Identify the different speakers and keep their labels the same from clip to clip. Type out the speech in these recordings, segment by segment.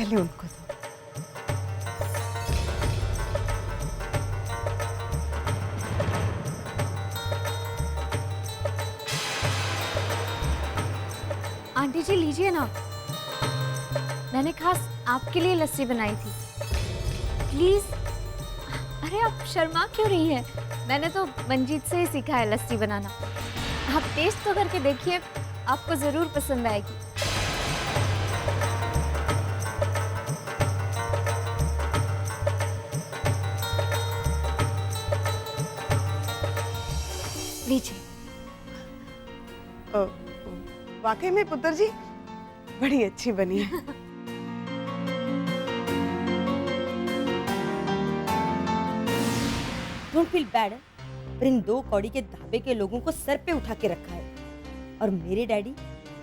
Speaker 1: पहले उनको दो।
Speaker 2: आंटी जी लीजिए ना, मैंने खास आपके लिए लस्सी बनाई थी, प्लीज। अरे आप शर्मा क्यों रही हैं? मैंने तो मंजीत से ही सीखा है लस्सी बनाना। आप टेस्ट तो करके देखिए, आपको जरूर पसंद आएगी। लीजिए।
Speaker 1: वाकई में पुत्र जी बड़ी अच्छी बनी है।
Speaker 3: डोंट फील बैड, पर इन दो कौड़ी के ढाबे के लोगों को सर पे उठा के रखा है। और मेरे डैडी,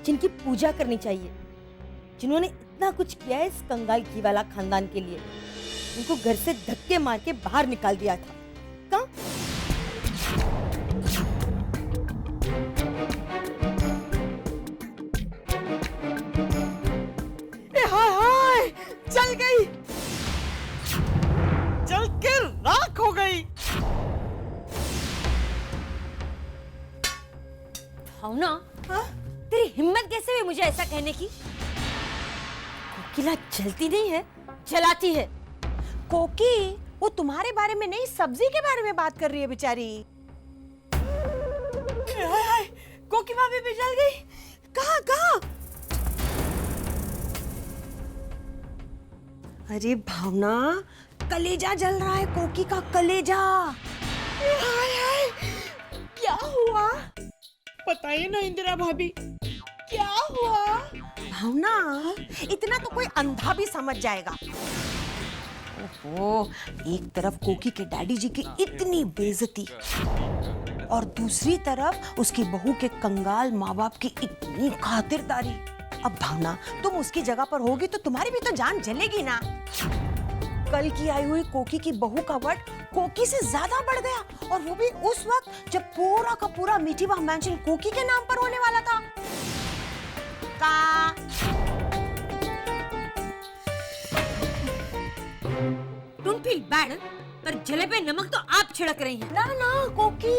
Speaker 3: जिनकी पूजा करनी चाहिए, जिन्होंने इतना कुछ किया है इस कंगाल घी वाला खानदान के लिए, उनको घर से धक्के मार के बाहर निकाल दिया था। कहाँ?
Speaker 1: हाय हाय, जल गई, जल के राख हो गई।
Speaker 3: भावना, तेरी हिम्मत कैसे हुई मुझे ऐसा कहने की? कोकिला जलती नहीं है, जलाती है।
Speaker 4: कोकी, वो तुम्हारे बारे में नहीं, सब्जी के बारे में बात कर रही है बेचारी।
Speaker 1: हाय हाय, कोकी भाभी भी जल गई। कहाँ कहाँ?
Speaker 4: अरे भावना, कलेजा जल रहा है, कोकी का कलेजा।
Speaker 1: हाय हाय, क्या हुआ? बताइए ना इंदिरा भाभी, क्या हुआ?
Speaker 4: भावना, इतना तो कोई अंधा भी समझ जाएगा। ओहो, एक तरफ कोकी के डैडी जी की इतनी बेइज्जती और दूसरी तरफ उसकी बहू के कंगाल माँ बाप की इतनी खातिरदारी। अब भावना, तुम उसकी जगह पर होगी तो तुम्हारी भी तो जान जलेगी ना। कल की आई हुई कोकी की बहू का वट कोकी से ज्यादा बढ़ गया, और वो भी उस वक्त जब पूरा का पूरा मीठी बाह मैंशन कोकी के नाम पर होने वाला था।
Speaker 3: डोंट फील बैड, पर जले पे नमक तो आप छिड़क रही हैं।
Speaker 4: ना ना कोकी,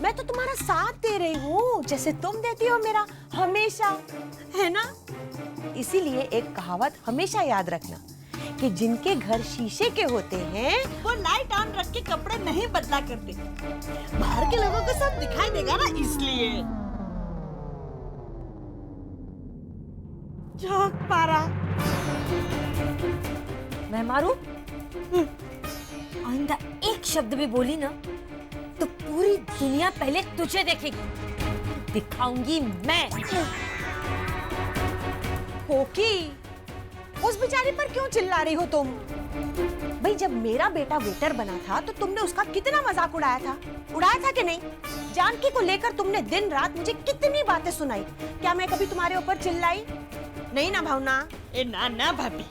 Speaker 4: मैं तो तुम्हारा साथ दे रही हूँ, जैसे तुम देती हो मेरा हमेशा, है ना? इसीलिए एक कहावत हमेशा याद रखना कि जिनके घर शीशे के होते हैं वो लाइट ऑन रख के कपड़े नहीं बदला करते। बाहर के लोगों को सब दिखाई देगा ना, इसलिए। चौक पारा।
Speaker 3: मैं मारू? आइंदा एक शब्द भी बोली ना तो पूरी दुनिया पहले तुझे देखेगी। दिखाऊंगी मैं।
Speaker 4: कोकी, उस बेचारी पर क्यों चिल्ला रही हो तुम? भाई, जब मेरा बेटा वेटर बना था तो तुमने उसका कितना मजाक उड़ाया था? उड़ाया था कि नहीं? जानकी को लेकर तुमने दिन रात मुझे कितनी बातें सुनाई। क्या मैं कभी तुम्हारे ऊपर चिल्लाई? नहीं ना भावना?
Speaker 1: ए ना ना भाभी।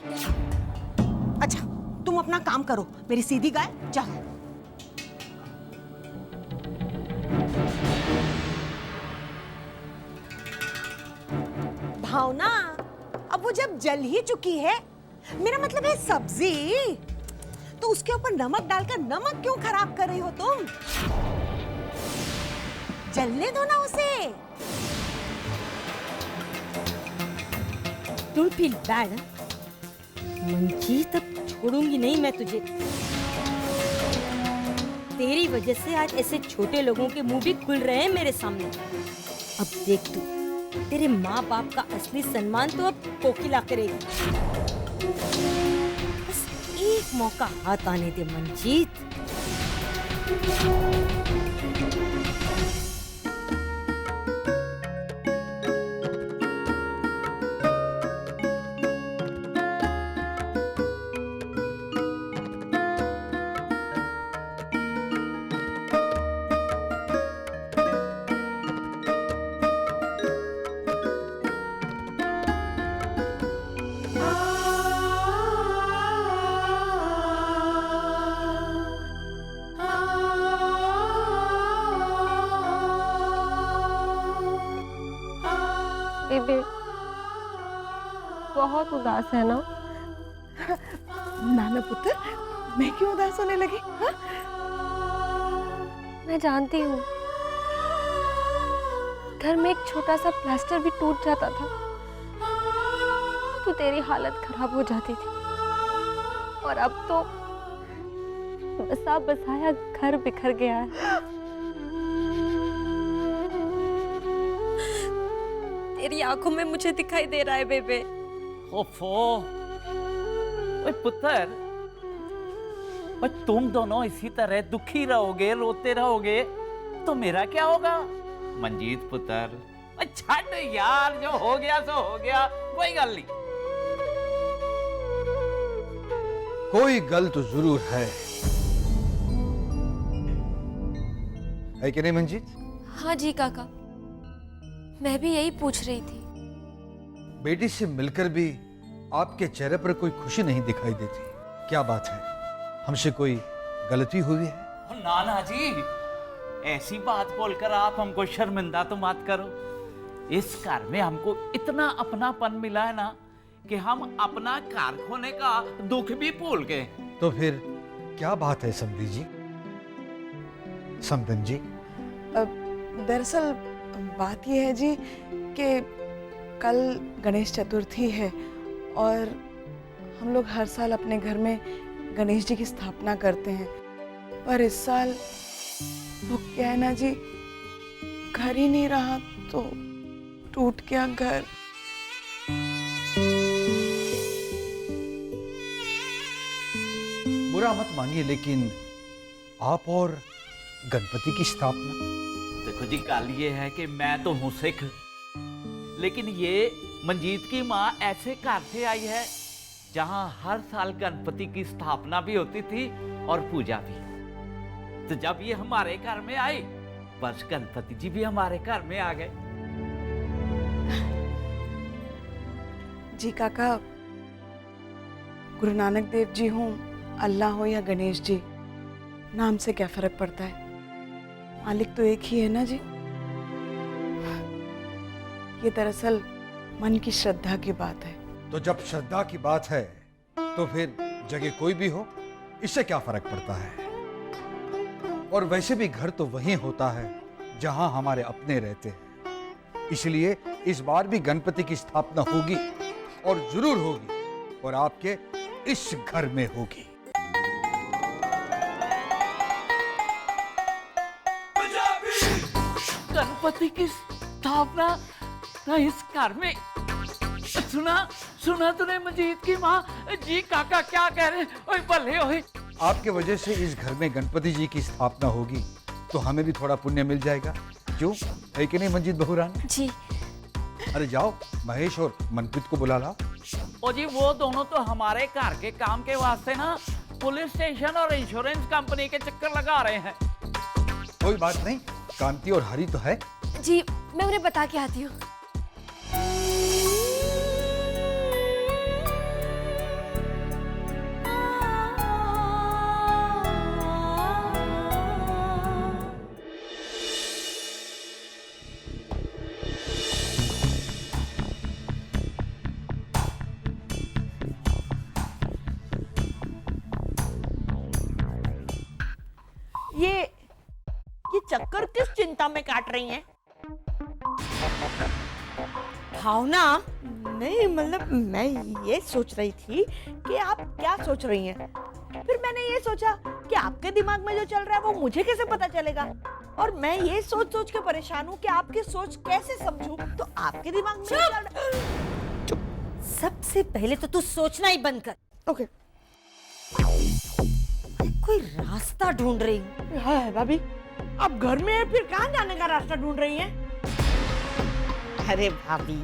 Speaker 4: अच्छा, तुम अपना काम करो, मेरी सीधी गाय, जाओ। भावना, अब वो जब जल ही चुकी है, मेरा मतलब है सब्जी, तो उसके ऊपर नमक डालकर नमक क्यों खराब कर रही हो तुम? जलने दो ना उसे।
Speaker 3: डोंट फील बैड, मंजीत, अब छोड़ूंगी नहीं मैं तुझे। तेरी वजह से आज ऐसे छोटे लोगों के मुंह भी खुल रहे हैं मेरे सामने। अब देख तू, तेरे माँ बाप का असली सम्मान तो अब कोकिला करेगी। बस एक मौका हाथ आने दे मंजीत।
Speaker 2: बेबी बहुत उदास है ना?
Speaker 1: नाना पुत्र, मैं क्यों उदास होने लगी? हाँ?
Speaker 2: मैं जानती हूँ, घर में एक छोटा सा प्लास्टर भी टूट जाता था तो तेरी हालत खराब हो जाती थी, और अब तो बसा बसाया घर बिखर गया है। तेरी आंखों में मुझे दिखाई दे रहा है बेबे।
Speaker 5: ओफो, ओए पुत्र, ओए तुम दोनों इसी तरह दुखी रहोगे, रोते रहोगे तो मेरा क्या होगा? मंजीत पुत्र, ओए छड़ यार, जो हो गया सो हो गया, कोई गल नहीं।
Speaker 6: कोई गल तो जरूर है कि नहीं मंजीत?
Speaker 2: हाँ जी काका, मैं भी यही पूछ रही थी।
Speaker 6: बेटी से मिलकर भी आपके चेहरे पर कोई खुशी नहीं दिखाई देती, क्या बात है? हमसे कोई गलती हुई है?
Speaker 5: नाना जी, ऐसी बात बोलकर आप हमको शर्मिंदा तो मत करो। इस घर में हमको इतना अपनापन मिला है ना कि हम अपना घर खोने का दुख भी भूल गए।
Speaker 6: तो फिर क्या बात है समधी जी, समदन जी?
Speaker 1: दरअसल बात यह है जी कि कल गणेश चतुर्थी है और हम लोग हर साल अपने घर में गणेश जी की स्थापना करते हैं, पर इस साल वो क्या है ना जी, घर ही नहीं रहा तो टूट गया घर।
Speaker 6: बुरा मत मानिए, लेकिन आप और गणपति की स्थापना?
Speaker 5: देखो जी, गल ये है कि मैं तो हूं सिख, लेकिन ये मंजीत की माँ ऐसे घर से आई है जहां हर साल गणपति की स्थापना भी होती थी और पूजा भी। तो जब ये हमारे घर में आई, बस गणपति जी भी हमारे घर में आ गए।
Speaker 1: जी काका, गुरु नानक देव जी हों, अल्लाह हो या गणेश जी, नाम से क्या फर्क पड़ता है? मालिक तो एक ही है ना जी। ये दरअसल मन की श्रद्धा की बात है।
Speaker 6: तो जब श्रद्धा की बात है तो फिर जगह कोई भी हो, इससे क्या फर्क पड़ता है? और वैसे भी घर तो वहीं होता है जहां हमारे अपने रहते हैं, इसलिए इस बार भी गणपति की स्थापना होगी और जरूर होगी, और आपके इस घर में होगी।
Speaker 5: गणपति की स्थापना ना इस घर में? सुना तूने मंजीत की माँ? जी काका क्या कह रहे हैं? ओए भले ओए।
Speaker 6: आपके वजह से इस घर में गणपति जी की स्थापना होगी तो हमें भी थोड़ा पुण्य मिल जाएगा, क्यों है कि नहीं मंजीत बहुरानी?
Speaker 2: जी।
Speaker 6: अरे जाओ, महेश और मनप्रीत को बुला लाओ।
Speaker 5: ओ जी, वो दोनों तो हमारे घर के काम के वास्ते ना पुलिस स्टेशन और इंश्योरेंस कंपनी के चक्कर लगा रहे हैं।
Speaker 6: कोई बात नहीं, कांति और हरी तो है।
Speaker 2: जी, मैं उन्हें बता के आती हूँ।
Speaker 7: ये चक्कर किस चिंता में काट रही हैं? भावना, नहीं मतलब मैं ये सोच रही थी कि आप क्या सोच रही हैं। फिर मैंने ये सोचा कि आपके दिमाग में जो चल रहा है वो मुझे कैसे पता चलेगा, और मैं ये सोच सोच के परेशान हूँ कि आपकी सोच कैसे समझूं। तो आपके दिमाग में चल रहा।
Speaker 3: चुप। सबसे पहले तो तू सोचना ही बंद कर।
Speaker 1: ओके।
Speaker 3: कोई रास्ता ढूंढ रही हूँ।
Speaker 7: हाँ भाभी, आप घर में हैं, फिर कहाँ जाने का रास्ता ढूंढ रही हैं? अरे भाभी,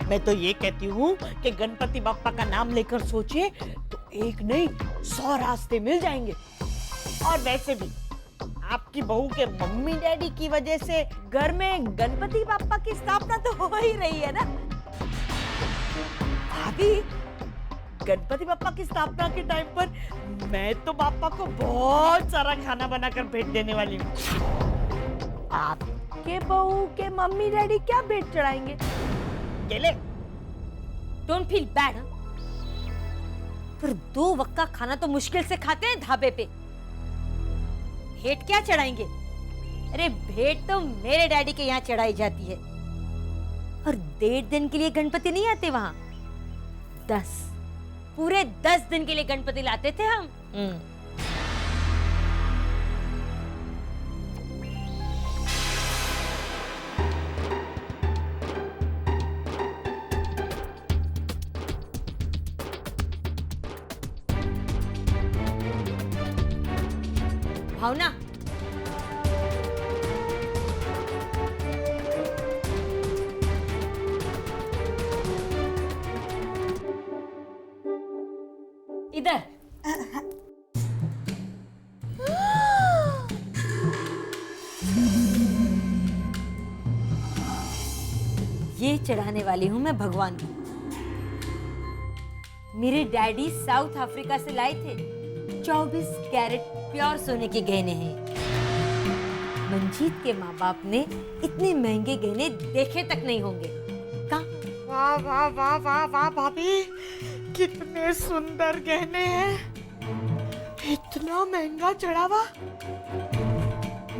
Speaker 7: मैं तो ये कहती हूँ कि गणपति बप्पा का नाम लेकर सोचिए तो एक नहीं 100 रास्ते मिल जाएंगे। और वैसे भी आपकी बहू के मम्मी डैडी की वजह से घर में गणपति बप्पा की स्थापना तो हो ही रही है ना। भाभी, गणपति बप्पा की स्थापना के टाइम पर मैं तो बापा को बहुत सारा खाना बनाकर भेंट देने वाली हूँ। आपके बहू के मम्मी डैडी क्या भेंट चढ़ाएंगे? केले।
Speaker 3: Don't feel bad. पर 2 वक्त का खाना तो मुश्किल से खाते हैं ढाबे पे। भेंट क्या चढ़ाएंगे? अरे भेंट तो मेरे डैडी के यहाँ चढ़ाई जाती है। और 1.5 दिन के लिए गणपति नहीं आते वहां, 10 पूरे 10 दिन के लिए गणपति लाते थे हम। भावना, इधर। ये चढ़ाने वाली हूं मैं भगवान को। मेरे डैडी साउथ अफ्रीका से लाए थे 24 कैरेट प्योर सोने के गहने हैं। मंजीत के माँ बाप ने इतने महंगे गहने देखे तक नहीं होंगे। कहाँ?
Speaker 7: वाह वाह वाह वाह वाह भाभी, कितने सुंदर गहने हैं, इतना महंगा चढ़ावा।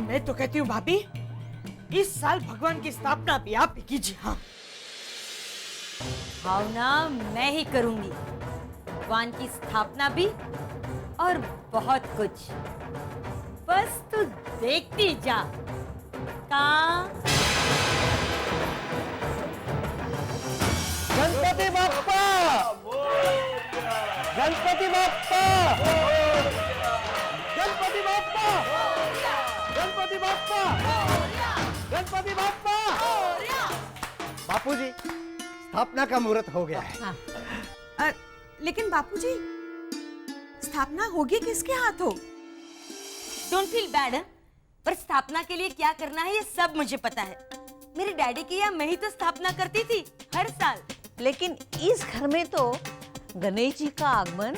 Speaker 7: मैं तो कहती हूँ भाभी, इस साल भगवान की स्थापना भी आप ही कीजिए। हाँ,
Speaker 3: भावना मैं ही करूंगी, भगवान की स्थापना भी और बहुत कुछ। बस तू देखती जा। कहाँ?
Speaker 8: गणपति बाप्पा, गणपति बाप्पा, गणपति बाप्पा, गणपति बाप्पा, गणपति बाप्पा। बापूजी, स्थापना का मुहूर्त हो गया है।
Speaker 3: हाँ।
Speaker 1: लेकिन बापूजी, स्थापना होगी किसके हाथों?
Speaker 3: डोंट फील बैड, पर स्थापना के लिए क्या करना है ये सब मुझे पता है। मेरे डैडी की यहाँ मैं ही तो स्थापना करती थी हर साल।
Speaker 9: लेकिन इस घर में तो गणेश जी का आगमन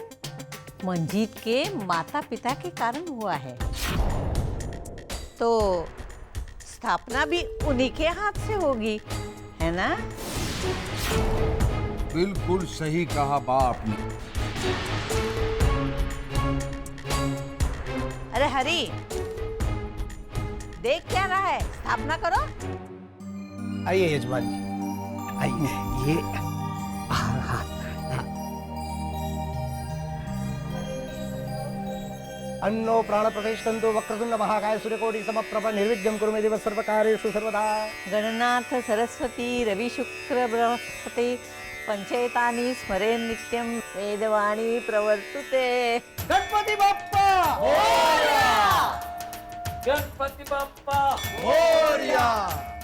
Speaker 9: मंजीत के माता पिता के कारण हुआ है, तो स्थापना भी उन्हीं के हाथ से होगी, है ना?
Speaker 6: बिल्कुल सही कहा बाप ने।
Speaker 9: अरे हरी, देख क्या रहा है? स्थापना करो।
Speaker 8: आइए यजमान जी, आइए। ये अन्नो प्राण प्रतिष्ठन्तु वक्रतुंड महाकाय सूर्यकोटि समप्रभ निर्विघ्नं कुरु मे देव सर्वकार्येषु सर्वदा।
Speaker 9: गणनाथ सरस्वती रवि शुक्र बृहस्पति पंचेतानि स्मरे नित्यं वेदवाणी प्रवर्तुते।
Speaker 8: गणपति बाप्पा
Speaker 5: गणपति बाप्पा
Speaker 8: मोरया,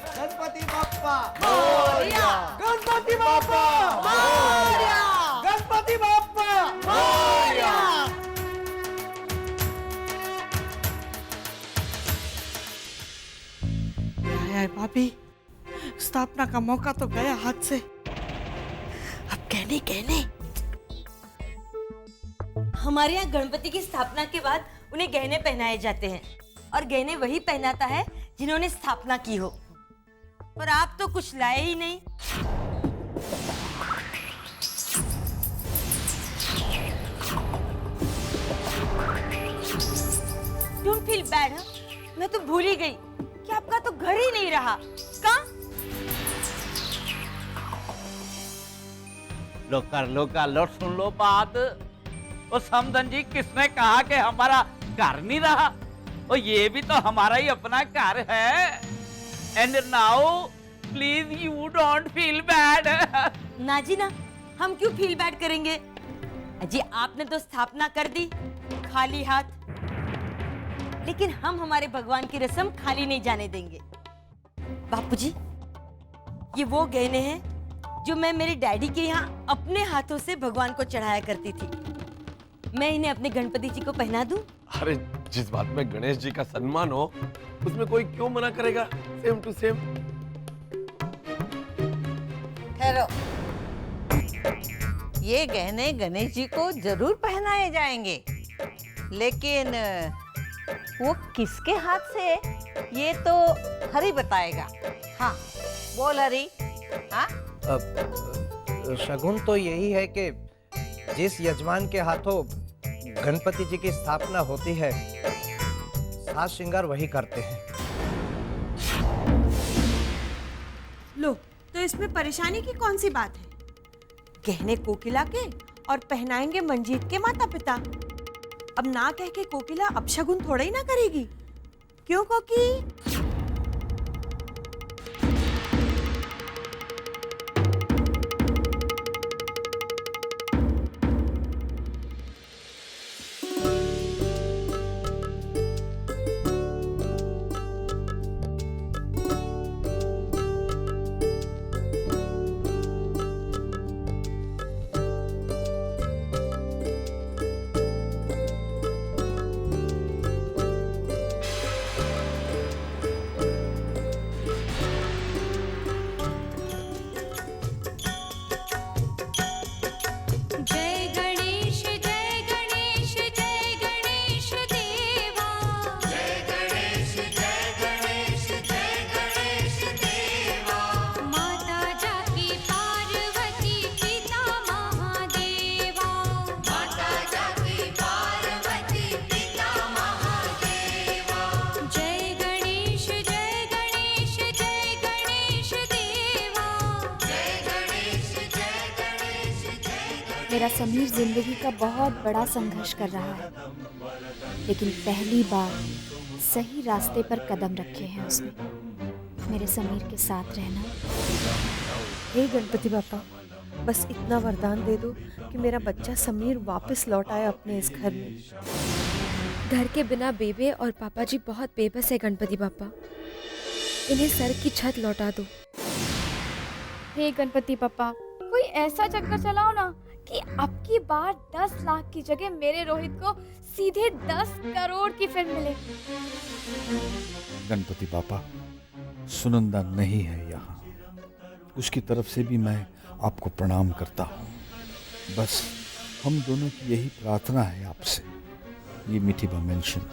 Speaker 8: गणपति बाप्पा मोरया, गणपति बाप्पा मोरया, गणपति बाप्पा मोरया।
Speaker 7: है भाभी, स्थापना का मौका तो गया हाथ से। अब कहने कहने
Speaker 3: हमारे यहाँ गणपति की स्थापना के बाद उन्हें गहने पहनाए जाते हैं, और गहने वही पहनाता है जिन्होंने स्थापना की हो। पर आप तो कुछ लाए ही नहीं। डोंट फील बैड, मैं तो भूल ही गई कि आपका तो घर ही नहीं रहा। कहाँ?
Speaker 5: लो कर लो, सुन लो बात। और समधन जी, किसने कहा कि हमारा घर नहीं रहा? और ये भी तो हमारा ही अपना घर है। And now please you don't feel bad.
Speaker 3: ना जी ना, हम क्यों फील बैड करेंगे? अजी आपने तो स्थापना कर दी खाली हाथ, लेकिन हम हमारे भगवान की रस्म खाली नहीं जाने देंगे। बापूजी, ये वो गहने हैं जो मैं मेरे डैडी के यहाँ अपने हाथों से भगवान को चढ़ाया करती थी। मैं इन्हें अपने गणपति जी को पहना दूं?
Speaker 10: अरे जिस बात में गणेश जी का सम्मान हो उसमें कोई क्यों मना करेगा? Same to same.
Speaker 9: ठहरो, ये गहने गणेश जी को जरूर पहनाए जाएंगे, लेकिन वो किसके हाथ से ये तो हरी बताएगा। हाँ बोल हरी। हाँ,
Speaker 8: शगुन तो यही है कि जिस यजमान के हाथों गणपति जी की स्थापना होती है, साज श्रृंगार वही करते हैं।
Speaker 4: लो, तो इसमें परेशानी की कौन सी बात है? गहने कोकिला के और पहनाएंगे मंजीत के माता पिता। अब ना कह के कोकिला अपशगुन थोड़ा ही ना करेगी। क्यों कोकी?
Speaker 2: मेरा समीर जिंदगी का बहुत बड़ा संघर्ष कर रहा है, लेकिन पहली बार सही रास्ते पर कदम रखे हैं उसने। मेरे समीर के साथ रहना।
Speaker 3: हे गणपति बापा, बस इतना वरदान दे दो कि मेरा बच्चा समीर वापस लौट आए अपने इस घर में।
Speaker 11: घर के बिना बेबे और पापा जी बहुत बेबस है गणपति बापा, इन्हें सर की छत लौटा दो।
Speaker 2: हे गणपति पापा, कोई ऐसा चक्कर चलाओ ना कि अब की बार 10 लाख की जगह मेरे रोहित को सीधे 10 करोड़ की फिल्म मिले।
Speaker 6: गणपति पापा, सुनंदा नहीं है यहाँ। उसकी तरफ से भी मैं आपको प्रणाम करता हूँ। बस हम दोनों की यही प्रार्थना है आपसे, ये मिथिबा मेंशन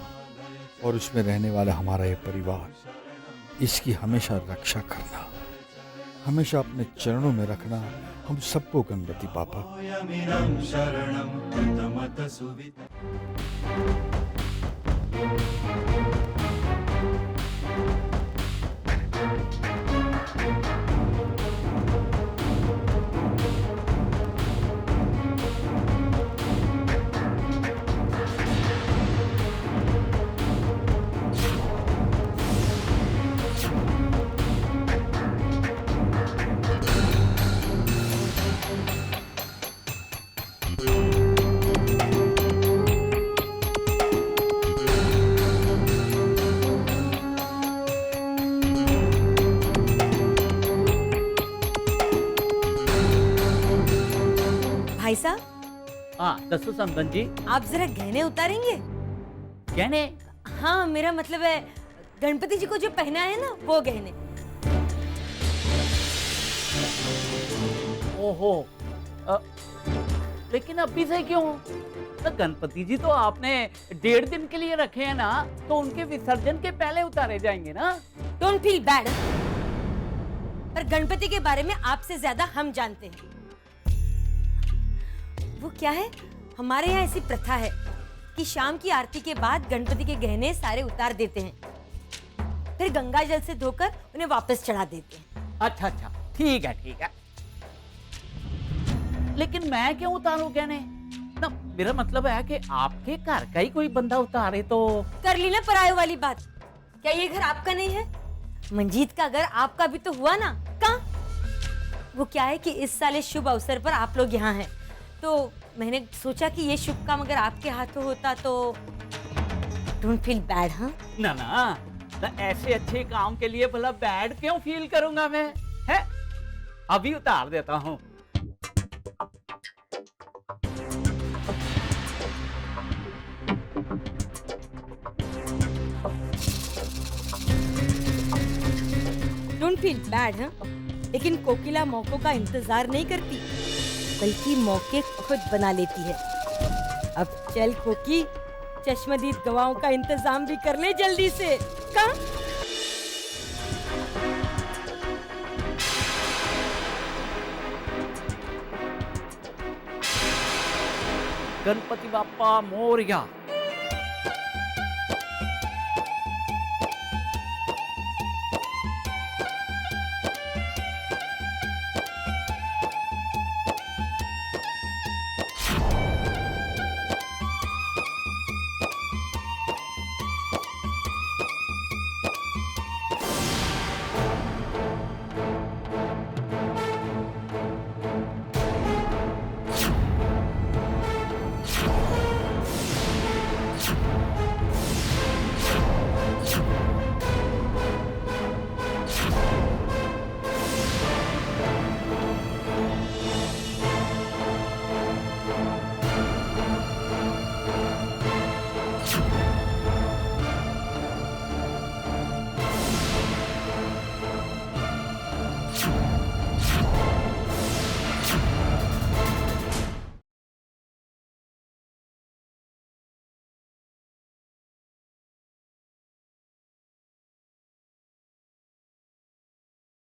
Speaker 6: और उसमें रहने वाला हमारा ये परिवार, इसकी हमेशा रक्षा करना, हमेशा अपने चरणों में रखना हम सबको गणपति पापा।
Speaker 3: भाई साहब,
Speaker 5: हाँ दसो समदन जी।
Speaker 3: आप जरा गहने उतारेंगे?
Speaker 5: गहने?
Speaker 3: हाँ, मेरा मतलब है गणपति जी को जो पहना है ना, वो गहने।
Speaker 5: ओहो, लेकिन अभी से क्यों? तो गणपति जी तो आपने 1.5 दिन के लिए रखे हैं ना, तो उनके विसर्जन के पहले उतारे जाएंगे ना।
Speaker 3: डोंट फील बैड, पर गणपति के बारे में आपसे ज्यादा हम जानते हैं। वो क्या है, हमारे यहाँ ऐसी प्रथा है कि शाम की आरती के बाद गणपति के गहने सारे उतार देते हैं, फिर गंगा जल से धोकर उन्हें वापस चढ़ा देते हैं।
Speaker 5: अच्छा अच्छा, ठीक है ठीक है। लेकिन मैं क्यों उतारूं गहने? ना, मेरा मतलब है कि आपके घर का ही कोई बंदा उतारे तो।
Speaker 3: कर ली ना पराये वाली बात। क्या ये घर आपका नहीं है? मंजीत का घर आपका भी तो हुआ ना। कहाँ? वो क्या है कि इस साल इस शुभ अवसर पर आप लोग यहाँ हैं, तो मैंने सोचा कि ये शुभ काम अगर आपके हाथों होता तो। Don't feel bad. हाँ
Speaker 5: ना ना, ऐसे अच्छे काम के लिए भला बैड क्यों फील करूंगा मैं? है, अभी उतार देता हूँ।
Speaker 3: Don't feel bad. हाँ, लेकिन कोकिला मौकों का इंतजार नहीं करती, बल्कि मौके खुद बना लेती है। अब चल कोकी, चश्मदीद गवाहों का इंतजाम भी कर ले जल्दी से। कहाँ?
Speaker 5: गणपति बाप्पा मोरया।